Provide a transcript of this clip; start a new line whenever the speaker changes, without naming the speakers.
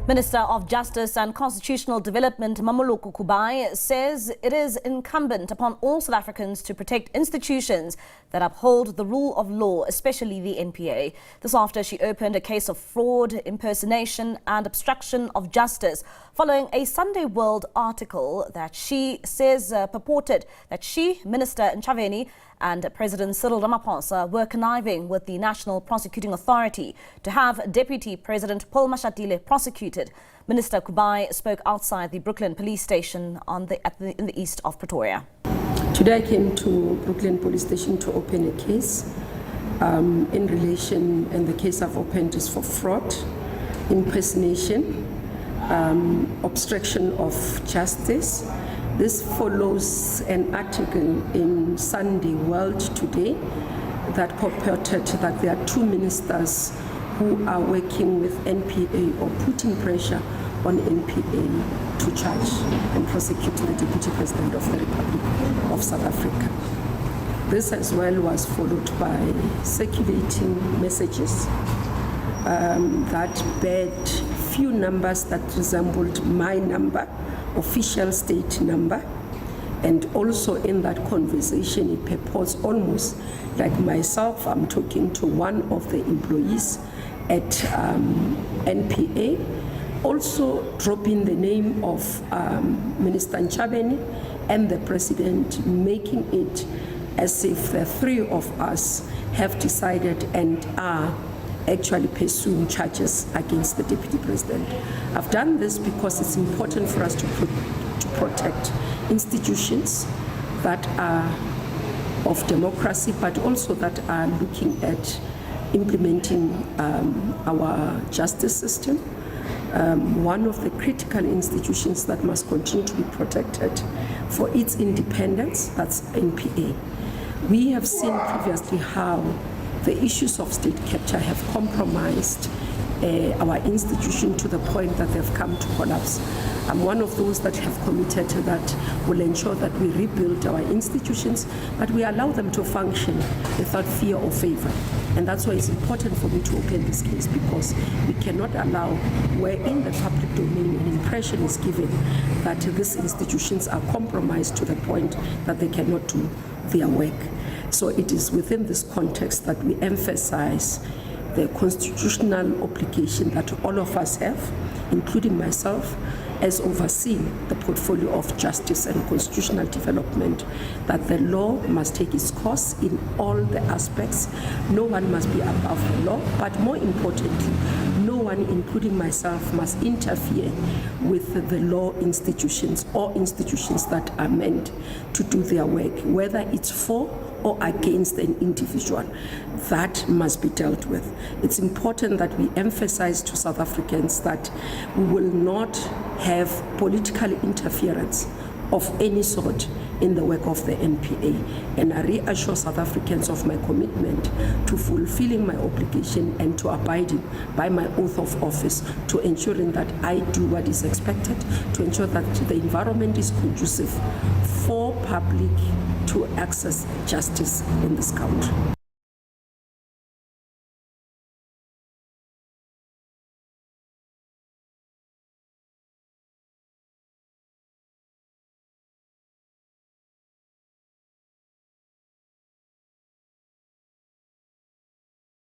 Minister of Justice and Constitutional Development Mmamoloko Kubayi says it is incumbent upon all South Africans to protect institutions that uphold the rule of law, especially the NPA. This after she opened a case of fraud, impersonation and obstruction of justice following a Sunday World article that she says purported that she, Minister Ntshavheni, and President Cyril Ramaphosa were conniving with the National Prosecuting Authority to have Deputy President Paul Mashatile prosecuted. Minister Kubayi spoke outside the Brooklyn police station in the east of Pretoria.
Today I came to Brooklyn police station to open a case in relation, and the case I've opened is for fraud, impersonation, obstruction of justice. This follows an article in Sunday World today that purported that there are two ministers who are working with NPA or putting pressure on NPA to charge and prosecute the Deputy President of the Republic of South Africa. This as well was followed by circulating messages that bared few numbers that resembled my number, official state number, and also in that conversation it purports almost like myself. I'm talking to one of the employees at NPA, also dropping the name of Minister Ntshavheni and the President, making it as if the three of us have decided and are actually pursuing charges against the Deputy President. I've done this because it's important for us to protect institutions that are of democracy, but also that are looking at implementing our justice system. One of the critical institutions that must continue to be protected for its independence, that's NPA. We have seen previously how the issues of state capture have compromised our institution to the point that they've come to collapse. I'm one of those that have committed that will ensure that we rebuild our institutions, but we allow them to function without fear or favor. And that's why it's important for me to open this case, because we cannot allow where in the public domain an impression is given that these institutions are compromised to the point that they cannot do their work. So it is within this context that we emphasize the constitutional obligation that all of us have, including myself, as overseeing the portfolio of justice and constitutional development, that the law must take its course in all the aspects. No one must be above the law, but more importantly, no one, including myself, must interfere with the law institutions or institutions that are meant to do their work, whether it's for or against an individual. That must be dealt with. It's important that we emphasize to South Africans that we will not have political interference of any sort in the work of the NPA. And I reassure South Africans of my commitment to fulfilling my obligation and to abiding by my oath of office, to ensuring that I do what is expected, to ensure that the environment is conducive for public to access justice in this country.